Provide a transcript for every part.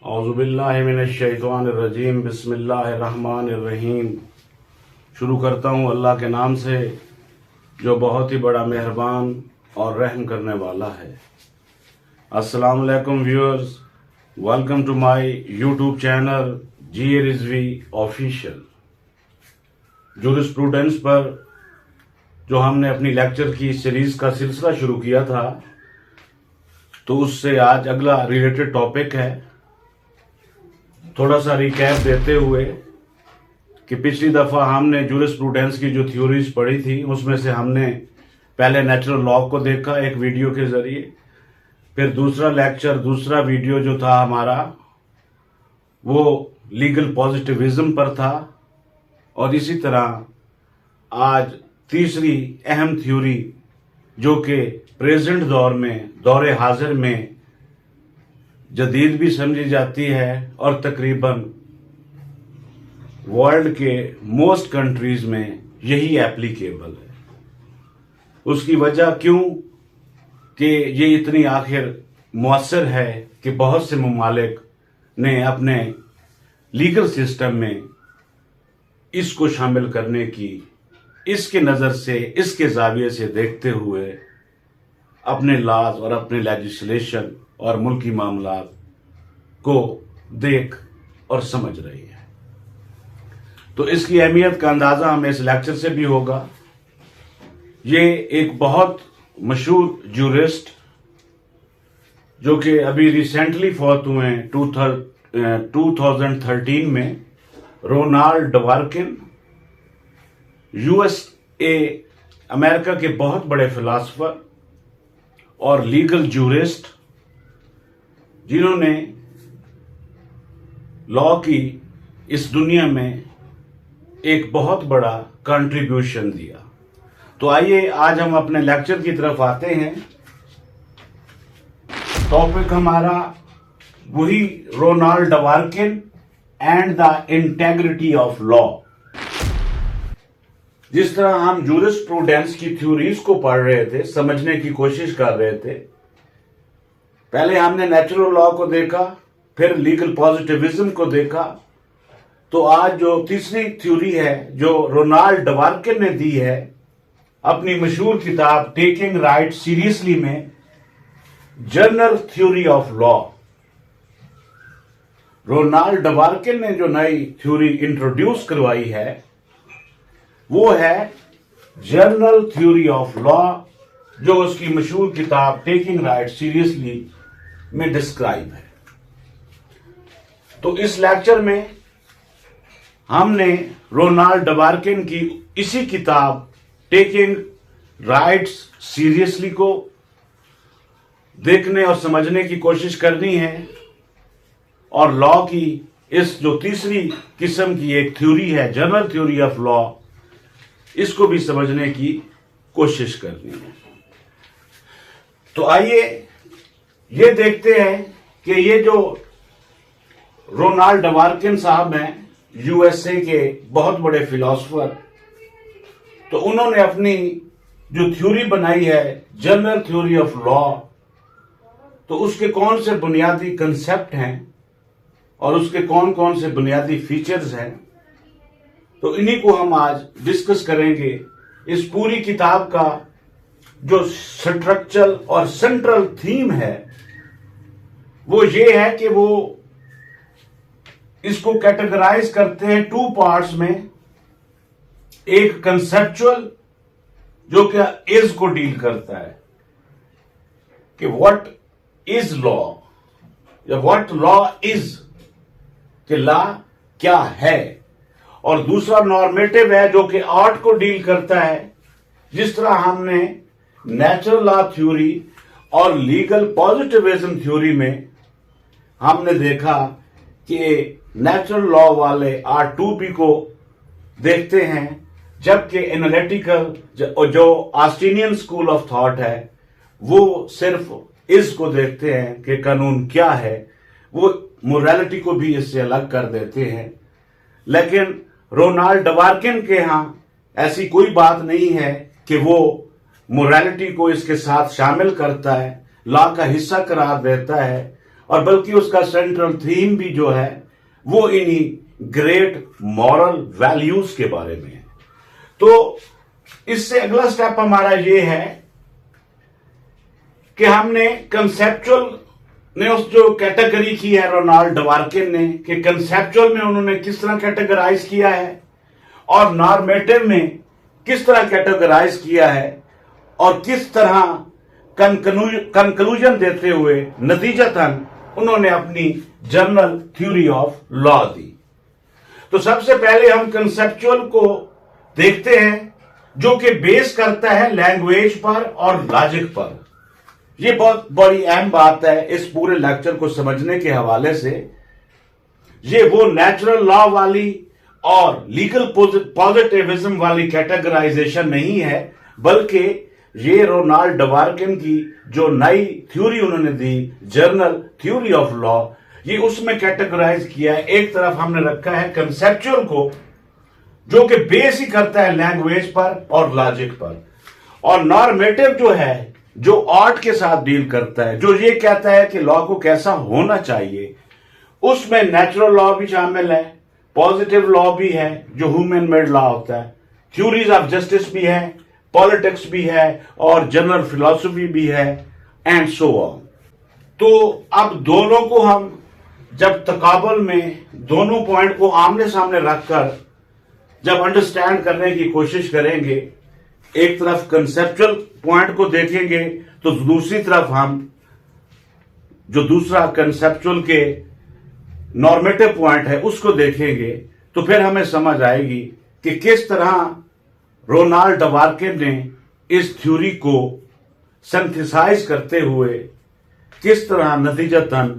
औज़ुबिल्लाहिमिनश्शैतानिर्रजीम बिस्मिल्लाहिर्रहमानिर्रहीम। शुरू करता हूँ अल्लाह के नाम से जो बहुत ही बड़ा मेहरबान और रहम करने वाला है। अस्सलाम वालेकुम viewers, welcome to my YouTube channel GA Rizvi official. Jurisprudence पर जो हमने अपनी लेक्चर की सीरीज का सिलसिला शुरू किया था, तो उससे आज अगला रिलेटेड टॉपिक है। थोड़ा सा रिकैप देते हुए कि पिछली दफ़ा हमने जूरिस्प्रूडेंस की जो थ्योरीज पढ़ी थी, उसमें से हमने पहले नेचुरल लॉ को देखा एक वीडियो के ज़रिए, फिर दूसरा वीडियो जो था हमारा वो लीगल पॉजिटिविज्म पर था, और इसी तरह आज तीसरी अहम थ्योरी जो कि प्रेजेंट दौरे हाजिर में जदीद भी समझी जाती है और तकरीबन वर्ल्ड के मोस्ट कंट्रीज में यही एप्लीकेबल है। उसकी वजह क्यों कि ये इतनी आखिर मुअस्सर है कि बहुत से ममालिक ने अपने लीगल सिस्टम में इसको शामिल करने की, इसके नज़र से, इसके जाविये से देखते हुए अपने लॉज और अपने लेजिस्लेशन और मुल्की मामलात को देख और समझ रही है। तो इसकी अहमियत का अंदाज़ा हमें इस लेक्चर से भी होगा। ये एक बहुत मशहूर जूरिस्ट जो कि अभी रिसेंटली फौत हुए हैं 2013 में, रोनाल्ड डवार्किन, USA अमेरिका के बहुत बड़े फिलासफर और लीगल जूरिस्ट, जिन्होंने लॉ की इस दुनिया में एक बहुत बड़ा कंट्रीब्यूशन दिया। तो आइए आज हम अपने लेक्चर की तरफ आते हैं। टॉपिक हमारा वही Ronald Dworkin and the integrity of law. जिस तरह हम जूरिस्प्रूडेंस की थ्योरीज को पढ़ रहे थे, समझने की कोशिश कर रहे थे, पहले हमने नेचुरल लॉ को देखा, फिर लीगल पॉजिटिविज्म को देखा। तो आज जो तीसरी थ्योरी है जो रोनाल्ड डवार्किन ने दी है अपनी मशहूर किताब टेकिंग राइट सीरियसली में, general theory of law. Ronald Dworkin ने जो नई थ्योरी इंट्रोड्यूस करवाई है वो है जनरल थ्योरी ऑफ लॉ, जो उसकी मशहूर किताब टेकिंग राइट सीरियसली में डिस्क्राइब है। तो इस लेक्चर में हमने रोनाल्ड डवार्किन की इसी किताब टेकिंग राइट्स सीरियसली को देखने और समझने की कोशिश करनी है, और लॉ की इस जो तीसरी किस्म की एक थ्योरी है जनरल थ्योरी ऑफ लॉ, इसको भी समझने की कोशिश करनी है। तो आइए ये देखते हैं कि ये जो रोनाल्ड डवार्किन साहब हैं, USA के बहुत बड़े फिलोसोफर, तो उन्होंने अपनी जो थ्योरी बनाई है जनरल थ्योरी ऑफ लॉ, तो उसके कौन से बुनियादी कंसेप्ट हैं और उसके कौन कौन से बुनियादी फीचर्स हैं, तो इन्हीं को हम आज डिस्कस करेंगे। इस पूरी किताब का जो स्ट्रक्चरल और सेंट्रल थीम है वो ये है कि वो इसको कैटेगराइज करते हैं टू पार्ट्स में। एक कंसेप्चुअल जो कि इज को डील करता है कि व्हाट इज लॉ या व्हाट लॉ इज, कि लॉ क्या है, और दूसरा नॉर्मेटिव है जो कि आर्ट को डील करता है। जिस तरह हमने नेचुरल लॉ थ्योरी और लीगल पॉजिटिविज्म थ्योरी में हमने देखा कि नेचुरल लॉ वाले R2P को देखते हैं, जबकि एनालिटिकल जो ऑस्टिनियन स्कूल ऑफ थॉट है वो सिर्फ इसको देखते हैं कि कानून क्या है, वो मोरालिटी को भी इससे अलग कर देते हैं। लेकिन रोनाल्ड डवार्किन के यहां ऐसी कोई बात नहीं है कि वो मोरालिटी को इसके साथ शामिल करता है, लॉ का हिस्सा करार देता है और बल्कि उसका सेंट्रल थीम भी जो है वो इन्हीं ग्रेट मॉरल वैल्यूज के बारे में है। तो इससे अगला स्टेप हमारा ये है कि हमने कंसेप्चुअल ने उस जो कैटेगरी की है रोनाल्ड डवार्किन ने, कि कंसेप्चुअल में उन्होंने किस तरह कैटेगराइज किया है और नॉर्मेटिव में किस तरह कैटेगराइज किया है और किस तरह कंक्लूजन देते हुए नतीजतन उन्होंने अपनी जनरल थ्योरी ऑफ लॉ दी। तो सबसे पहले हम कंसेप्चुअल को देखते हैं, जो कि बेस करता है लैंग्वेज पर और लॉजिक पर। यह बहुत बड़ी अहम बात है इस पूरे लेक्चर को समझने के हवाले से। ये वो नेचुरल लॉ वाली और लीगल पॉजिटिविज्म वाली कैटेगराइजेशन नहीं है, बल्कि ये रोनाल्ड डवार्किन की जो नई थ्योरी उन्होंने दी, जनरल थ्योरी ऑफ लॉ, ये उसमें कैटेगराइज किया है। एक तरफ हमने रखा है कंसेप्चुअल को, जो कि बेस ही करता है लैंग्वेज पर और लॉजिक पर, और नॉर्मेटिव जो है जो आर्ट के साथ डील करता है, जो ये कहता है कि लॉ को कैसा होना चाहिए। उसमें नेचुरल लॉ भी शामिल है, पॉजिटिव लॉ भी है जो ह्यूमन मेड लॉ होता है, थ्योरीज ऑफ जस्टिस भी है, पॉलिटिक्स भी है और जनरल फिलॉसफी भी है, एंड सो ऑन। तो अब दोनों को हम जब तकाबल में दोनों पॉइंट को आमने सामने रखकर जब अंडरस्टैंड करने की कोशिश करेंगे, एक तरफ कंसेप्चुअल पॉइंट को देखेंगे तो दूसरी तरफ हम जो दूसरा कंसेप्चुअल के नॉर्मेटिव पॉइंट है उसको देखेंगे, तो फिर हमें समझ आएगी कि किस तरह रोनाल्ड डवार्किन ने इस थ्योरी को सिंथेसाइज करते हुए किस तरह नतीजतन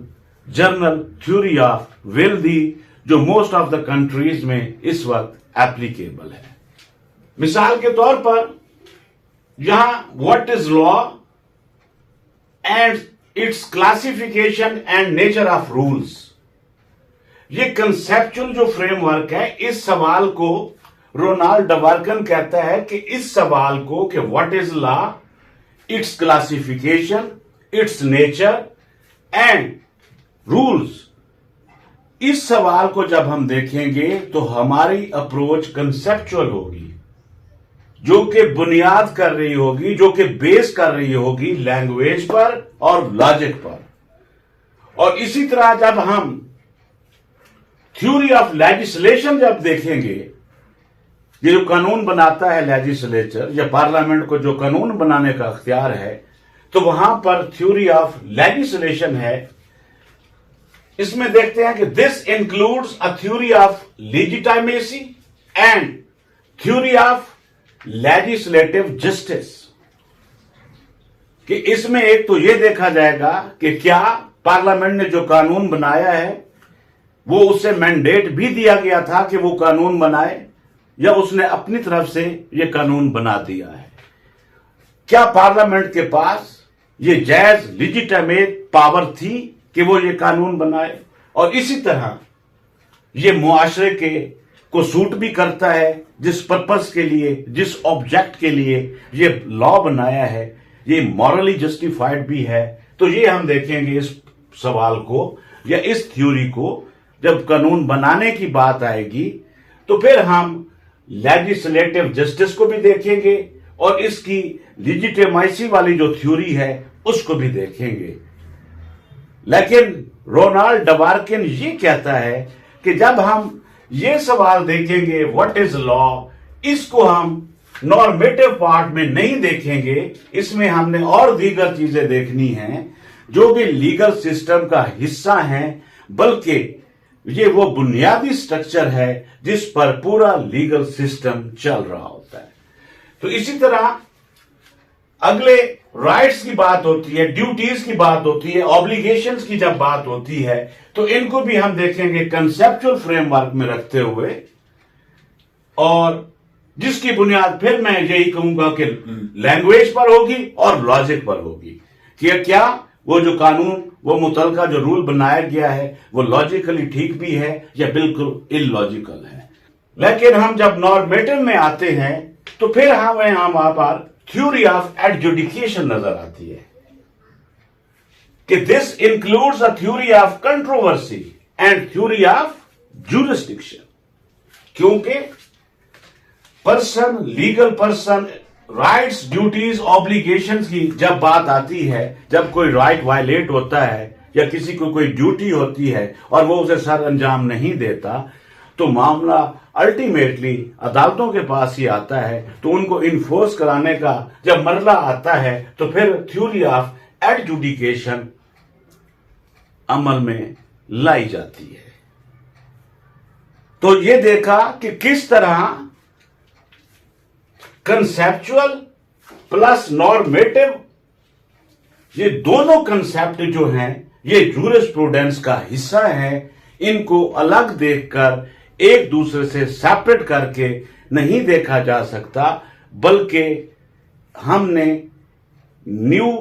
जनरल थ्योरी ऑफ विल दी, जो मोस्ट ऑफ द कंट्रीज में इस वक्त एप्लीकेबल है। मिसाल के तौर पर यहां what is law and it's classification and nature of rules, ये कंसेप्चुअल जो फ्रेमवर्क है, इस सवाल को रोनाल्ड डवार्किन कहता है कि इस सवाल को कि what is law, it's classification, it's nature and rules, इस सवाल को जब हम देखेंगे तो हमारी अप्रोच कंसेप्चुअल होगी, जो कि बुनियाद कर रही होगी, जो कि बेस कर रही होगी लैंग्वेज पर और लॉजिक पर। और इसी तरह जब हम थ्योरी ऑफ लेजिस्लेशन जब देखेंगे, ये जो कानून बनाता है लेजिस्लेचर या पार्लियामेंट को जो कानून बनाने का अख्तियार है, तो वहां पर थ्योरी ऑफ लेजिस्लेशन है। इसमें देखते हैं कि this includes a theory of legitimacy and theory of legislative justice, कि इसमें एक तो यह देखा जाएगा कि क्या पार्लियामेंट ने जो कानून बनाया है वो उसे मैंडेट भी दिया गया था कि वो कानून बनाए, या उसने अपनी तरफ से ये कानून बना दिया है। क्या पार्लियामेंट के पास ये जायज लेजिटिमेट पावर थी कि वो ये कानून बनाए, और इसी तरह ये मुआशरे के को सूट भी करता है, जिस पर्पस के लिए, जिस ऑब्जेक्ट के लिए ये लॉ बनाया है, ये मॉरली जस्टिफाइड भी है। तो ये हम देखेंगे इस सवाल को या इस थ्योरी को, जब कानून बनाने की बात आएगी तो फिर हम लेजिस्लेटिव जस्टिस को भी देखेंगे और इसकी लेजिटिमेसी वाली जो थ्योरी है उसको भी देखेंगे। लेकिन रोनाल्ड डवार्किन ये कहता है कि जब हम ये सवाल देखेंगे व्हाट इज लॉ, इसको हम नॉर्मेटिव पार्ट में नहीं देखेंगे, इसमें हमने और दीगर चीजें देखनी हैं जो भी लीगल सिस्टम का हिस्सा हैं, बल्कि ये वो बुनियादी स्ट्रक्चर है जिस पर पूरा लीगल सिस्टम चल रहा होता है। तो इसी तरह अगले राइट्स की बात होती है, ड्यूटीज की बात होती है, ऑब्लिगेशंस की जब बात होती है, तो इनको भी हम देखेंगे कंसेप्चुअल फ्रेमवर्क में रखते हुए, और जिसकी बुनियाद फिर मैं यही कहूंगा कि लैंग्वेज पर होगी और लॉजिक पर होगी कि क्या वो जो कानून, वो मुतलका जो रूल बनाया गया है वो लॉजिकली ठीक भी है या बिल्कुल इलॉजिकल है। लेकिन हम जब नॉर्मेटिव में आते हैं तो फिर वहां पर थ्योरी ऑफ एडजुडिकेशन नजर आती है कि this includes a theory of controversy and theory of jurisdiction. क्योंकि person, legal person, rights, duties, obligations की जब बात आती है, जब कोई राइट वायलेट होता है या किसी को कोई ड्यूटी होती है और वो उसे सर अंजाम नहीं देता, तो मामला अल्टीमेटली अदालतों के पास ही आता है। तो उनको इन्फोर्स कराने का जब मरला आता है तो फिर थ्योरी ऑफ एडजुडिकेशन अमल में लाई जाती है। तो ये देखा कि किस तरह कंसेप्चुअल प्लस नॉर्मेटिव, ये दोनों कंसेप्ट जो हैं ये जूरिस्प्रूडेंस का हिस्सा है। इनको अलग देखकर, एक दूसरे से सेपरेट करके नहीं देखा जा सकता, बल्कि हमने न्यू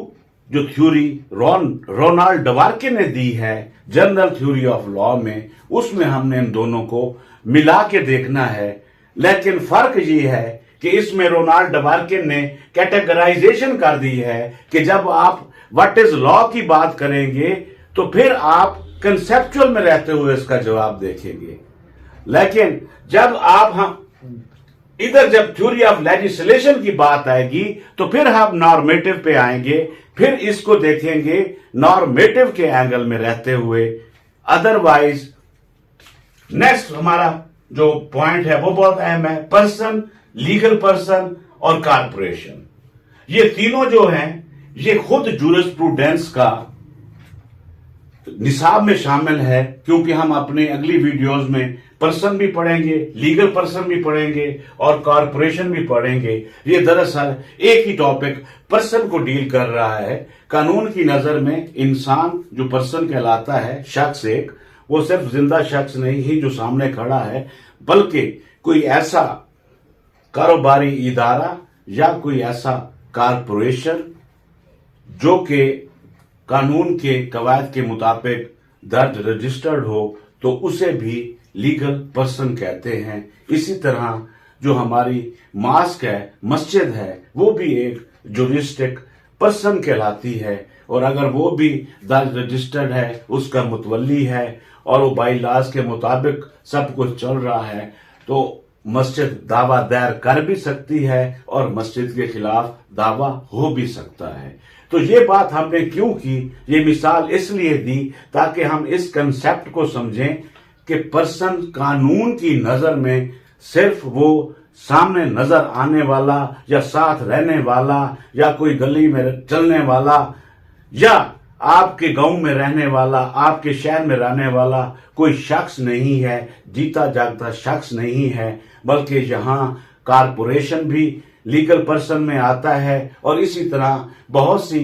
जो थ्योरी रोनाल्ड डवार्किन ने दी है जनरल थ्योरी ऑफ लॉ में, उसमें हमने इन दोनों को मिला के देखना है। लेकिन फर्क ये है कि इसमें रोनाल्ड डवार्किन ने कैटेगराइजेशन कर दी है कि जब आप व्हाट इज लॉ की बात करेंगे तो फिर आप कंसेप्चुअल में रहते हुए इसका जवाब देखेंगे। लेकिन जब आप हम इधर जब थ्योरी ऑफ लेजिस्लेशन की बात आएगी तो फिर हम नॉर्मेटिव पे आएंगे, फिर इसको देखेंगे नॉर्मेटिव के एंगल में रहते हुए। अदरवाइज नेक्स्ट हमारा जो पॉइंट है वो बहुत अहम है, पर्सन, लीगल पर्सन और कारपोरेशन। ये तीनों जो हैं ये खुद जूरिस्प्रूडेंस का निसाब में शामिल है, क्योंकि हम अपने अगली वीडियोस में पर्सन भी पढ़ेंगे, लीगल पर्सन भी पढ़ेंगे और कॉरपोरेशन भी पढ़ेंगे। ये दरअसल एक ही टॉपिक पर्सन को डील कर रहा है। कानून की नजर में इंसान जो पर्सन कहलाता है, शख्स एक, वो सिर्फ जिंदा शख्स नहीं ही जो सामने खड़ा है, बल्कि कोई ऐसा कारोबारी इदारा या कोई ऐसा कॉरपोरेशन जो कि कानून के कवायद के मुताबिक दर्ज रजिस्टर्ड हो, तो उसे भी लीगल पर्सन कहते हैं। इसी तरह जो हमारी मास्क है, मस्जिद है, वो भी एक जुरिस्टिक पर्सन कहलाती है। और अगर वो भी दर्ज रजिस्टर्ड है, उसका मुतवल्ली है और वो बाई लाज के मुताबिक सब कुछ चल रहा है, तो मस्जिद दावा दायर कर भी सकती है और मस्जिद के खिलाफ दावा हो भी सकता है। तो ये बात हमने क्यों की, ये मिसाल इसलिए दी ताकि हम इस कंसेप्ट को समझें कि पर्सन कानून की नजर में सिर्फ वो सामने नजर आने वाला या साथ रहने वाला या कोई गली में चलने वाला या आपके गांव में रहने वाला, आपके शहर में रहने वाला कोई शख्स नहीं है, जीता जागता शख्स नहीं है, बल्कि यहाँ कारपोरेशन भी लीगल पर्सन में आता है। और इसी तरह बहुत सी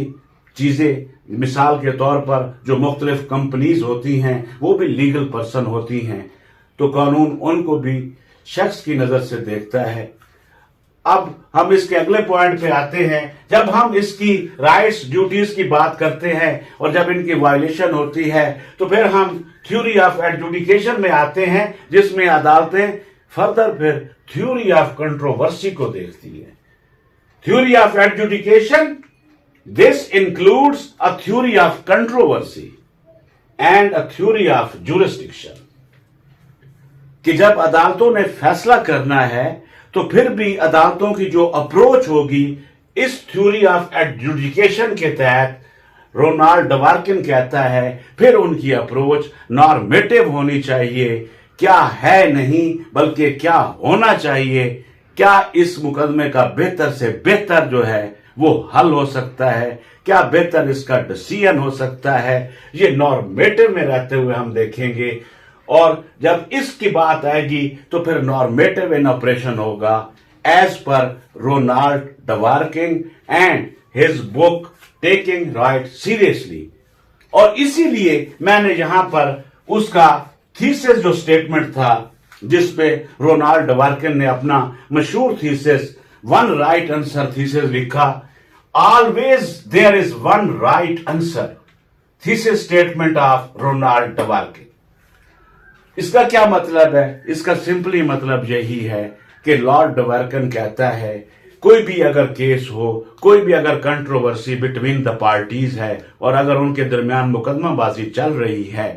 चीजें, मिसाल के तौर पर जो मुख्तलिफ कंपनीज होती हैं वो भी लीगल पर्सन होती हैं, तो कानून उनको भी शख्स की नजर से देखता है। अब हम इसके अगले पॉइंट पे आते हैं। जब हम इसकी राइट्स, ड्यूटीज की बात करते हैं और जब इनकी वायलेशन होती है तो फिर हम थ्योरी ऑफ एडजुडिकेशन में आते हैं, जिसमें अदालतें फर्दर फिर थ्योरी ऑफ कंट्रोवर्सी को देखती है। Theory of adjudication, this includes a theory of controversy and a theory of jurisdiction, कि जब अदालतों ने फैसला करना है तो फिर भी अदालतों की जो अप्रोच होगी इस थ्योरी ऑफ एडजुडिकेशन के तहत, रोनाल्ड डवार्किन कहता है, फिर उनकी अप्रोच नॉर्मेटिव होनी चाहिए। क्या है नहीं, बल्कि क्या होना चाहिए, क्या इस मुकदमे का बेहतर से बेहतर जो है वो हल हो सकता है, क्या बेहतर इसका डिसीजन हो सकता है, ये नॉर्मेटिव में रहते हुए हम देखेंगे। और जब इसकी बात आएगी तो फिर नॉर्मेटिव इन ऑपरेशन होगा एज पर Ronald Dworkin and his book taking right seriously. और इसीलिए मैंने यहां पर उसका थीसिस जो स्टेटमेंट था, जिसपे रोनाल्ड डवार्किन ने अपना मशहूर thesis one right answer thesis लिखा, always there is one right answer, thesis statement of Ronald Dworkin. इसका क्या मतलब है? इसका सिंपली मतलब यही है कि लॉर्ड डवार्किन कहता है कोई भी अगर केस हो, कोई भी अगर कंट्रोवर्सी बिटवीन द पार्टीज है और अगर उनके दरमियान मुकदमाबाजी चल रही है,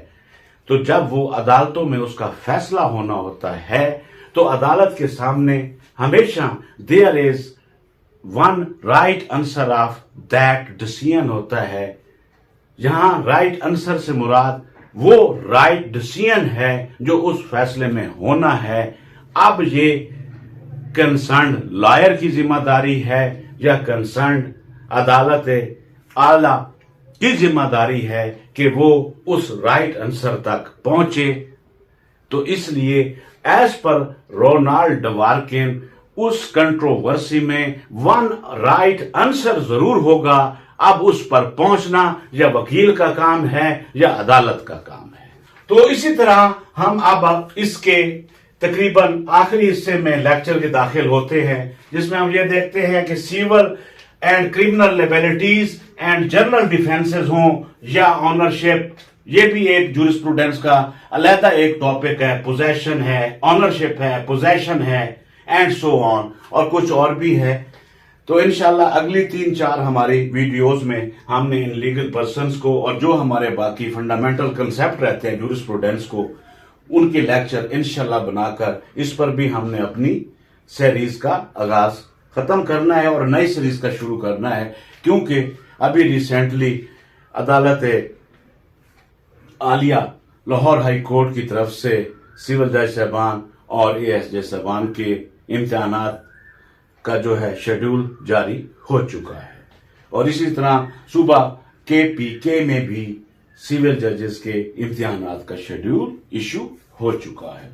तो जब वो अदालतों में उसका फैसला होना होता है तो अदालत के सामने हमेशा there is one right answer of that decision होता है। यहां राइट आंसर से मुराद वो राइट डिसीजन है जो उस फैसले में होना है। अब ये कंसर्न लॉयर की जिम्मेदारी है या कंसर्न अदालत आला की जिम्मेदारी है कि वो उस राइट आंसर तक पहुंचे। तो इसलिए एज पर रोनाल्ड डवार्किन उस कंट्रोवर्सी में वन राइट आंसर जरूर होगा। अब उस पर पहुंचना या वकील का काम है या अदालत का काम है। तो इसी तरह हम अब इसके तकरीबन आखिरी हिस्से में लेक्चर के दाखिल होते हैं, जिसमें हम ये देखते हैं कि civil and criminal liabilities and general defences हों या ऑनरशिप, ये भी एक जूरिस्प्रूडेंस का अलहदा एक टॉपिक है। पोजेशन है, ऑनरशिप है, पोजेशन है एंड सो ऑन, और कुछ और भी है। तो इंशाल्लाह अगली 3-4 हमारी वीडियोस में हमने इन लीगल पर्सन्स को और जो हमारे बाकी फंडामेंटल कंसेप्ट रहते हैं जूरिस्प्रूडेंस को, उनके लेक्चर इंशाल्लाह बनाकर इस पर भी हमने अपनी सीरीज का आगाज खत्म करना है और नई सीरीज का शुरू करना है। क्योंकि अभी रिसेंटली अदालत आलिया लाहौर हाई कोर्ट की तरफ से सिविल जज साहबान और एएसजे साहबान के इम्तिहानात का जो है शेड्यूल जारी हो चुका है और इसी तरह सुबह KPK में भी सिविल जजेस के इम्तिहानात का शेड्यूल इशू हो चुका है।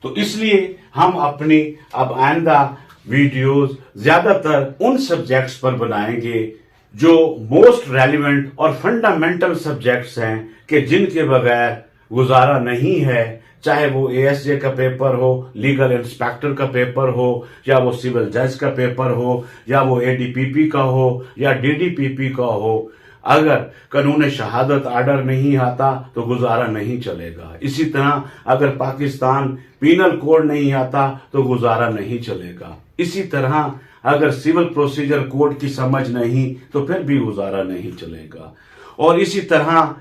तो इसलिए हम अपनी अब आइंदा वीडियोस ज्यादातर उन सब्जेक्ट्स पर बनाएंगे जो मोस्ट रेलिवेंट और फंडामेंटल सब्जेक्ट्स हैं कि जिनके बगैर गुजारा नहीं है, चाहे वो ASJ का पेपर हो, लीगल इंस्पेक्टर का पेपर हो, या वो सिविल जज का पेपर हो, या वो ADPP का हो या DDPP का हो। अगर कानून शहादत आर्डर नहीं आता तो गुजारा नहीं चलेगा। इसी तरह अगर पाकिस्तान पीनल कोड नहीं आता तो गुजारा नहीं चलेगा। इसी तरह अगर सिविल प्रोसीजर कोड की समझ नहीं तो फिर भी गुजारा नहीं चलेगा। और इसी तरह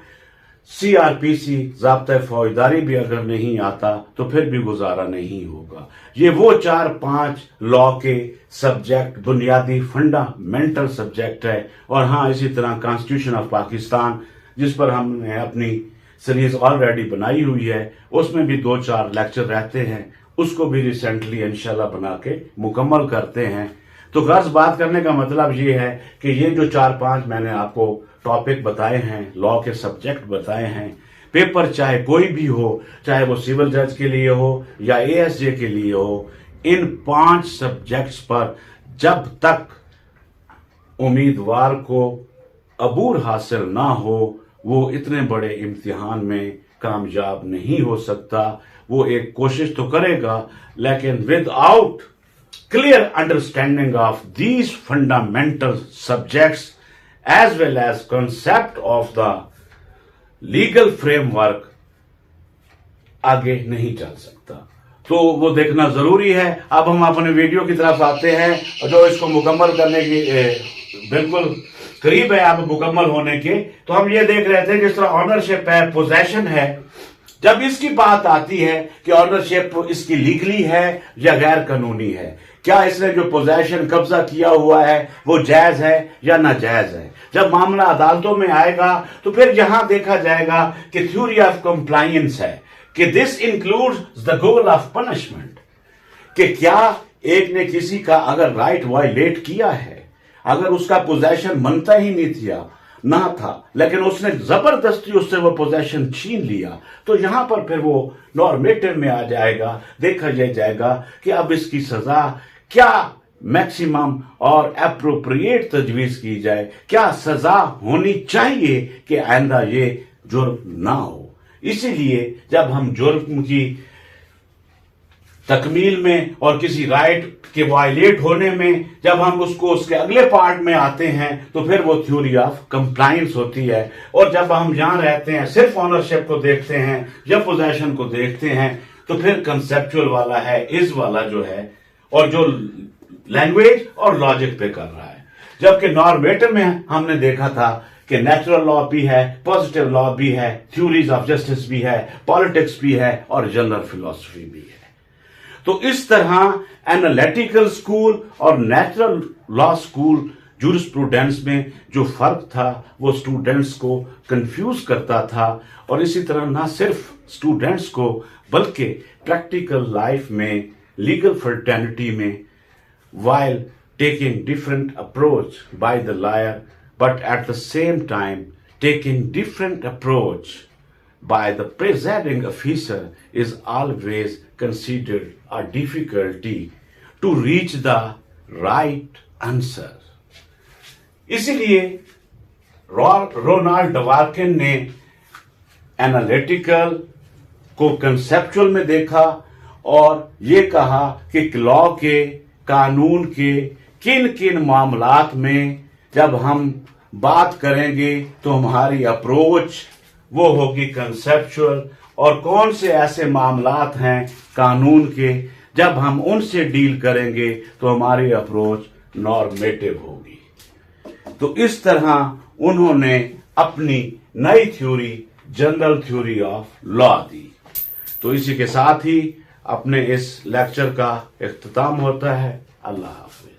CRPC ज़ाब्ता फौजदारी भी अगर नहीं आता तो फिर भी गुजारा नहीं होगा। ये वो 4-5 लॉ के सब्जेक्ट बुनियादी फंडामेंटल सब्जेक्ट है। और हाँ, इसी तरह कॉन्स्टिट्यूशन ऑफ पाकिस्तान जिस पर हमने अपनी सीरीज ऑलरेडी बनाई हुई है, उसमें भी 2-4 लेक्चर रहते हैं, उसको भी रिसेंटली इंशाल्लाह बना के मुकम्मल करते हैं। तो गर्ज बात करने का मतलब ये है कि ये जो 4-5 मैंने आपको टॉपिक बताए हैं, लॉ के सब्जेक्ट बताए हैं, पेपर चाहे कोई भी हो, चाहे वो सिविल जज के लिए हो या ASJ के लिए हो, इन 5 सब्जेक्ट्स पर जब तक उम्मीदवार को अबूर हासिल ना हो वो इतने बड़े इम्तिहान में कामयाब नहीं हो सकता। वो एक कोशिश तो करेगा, लेकिन without clear understanding of these fundamental subjects as well as concept of the legal framework आगे नहीं चल सकता। तो वो देखना जरूरी है। अब हम अपने वीडियो की तरफ आते हैं जो इसको मुकम्मल करने की बिल्कुल करीब है अब मुकम्मल होने के। तो हम ये देख रहे थे जिस तरह ऑनरशिप है, पोजेशन है, जब इसकी बात आती है कि ऑनरशिप इसकी लीगली है या गैर कानूनी है, क्या इसने जो पोजेशन कब्जा किया हुआ है वो जायज है या नाजायज है। जब मामला अदालतों में आएगा तो फिर यहां देखा जाएगा कि थ्योरी ऑफ कंप्लायंस है कि this includes the goal of punishment, कि क्या एक ने किसी का अगर राइट वायलेट किया है, अगर उसका पोजेशन मनता ही नहीं ना था लेकिन उसने जबरदस्ती उससे वो पोजेशन छीन लिया, तो यहां पर फिर वो नॉर्मेटिव में आ जाएगा। देखा जाएगा कि अब इसकी सजा क्या मैक्सिमम और एप्रोप्रिएट तजवीज की जाए, क्या सजा होनी चाहिए कि आइंदा ये जुर्म ना हो। इसीलिए जब हम जुर्म की तकमील में और किसी राइट के वायलेट होने में जब हम उसको उसके अगले पार्ट में आते हैं तो फिर वो थ्योरी ऑफ कंप्लायंस होती है। और जब हम यहां रहते हैं सिर्फ ऑनरशिप को देखते हैं या पोजेशन को देखते हैं तो फिर कंसेप्चुअल वाला है, इज वाला जो है, और जो लैंग्वेज और लॉजिक पे कर रहा है। जबकि नॉर्मेटिव में हमने देखा था कि नेचुरल लॉ भी है, पॉजिटिव लॉ भी है, थ्योरीज ऑफ जस्टिस भी है, पॉलिटिक्स भी है और जनरल फिलॉसफी भी है। तो इस तरह एनालिटिकल स्कूल और नेचुरल लॉ स्कूल जूरिस्प्रूडेंस में जो फर्क था वो स्टूडेंट्स को कंफ्यूज करता था, और इसी तरह ना सिर्फ स्टूडेंट्स को बल्कि प्रैक्टिकल लाइफ में, लीगल फ्रेटर्निटी में, while taking different approach by the lawyer, but at the same time taking different approach by the presiding officer is always considered a difficulty to reach the right answer. इसीलिए Ronald Dworkin ने analytical को conceptual में देखा और ये कहा कि law के, कानून के किन किन मामलात में जब हम बात करेंगे तो हमारी अप्रोच वो होगी कंसेप्चुअल, और कौन से ऐसे मामलात हैं कानून के जब हम उनसे डील करेंगे तो हमारी अप्रोच नॉर्मेटिव होगी। तो इस तरह उन्होंने अपनी नई theory, general theory of law दी। तो इसी के साथ ही अपने इस लेक्चर का इख्तिताम होता है। अल्लाह हाफ़िज़।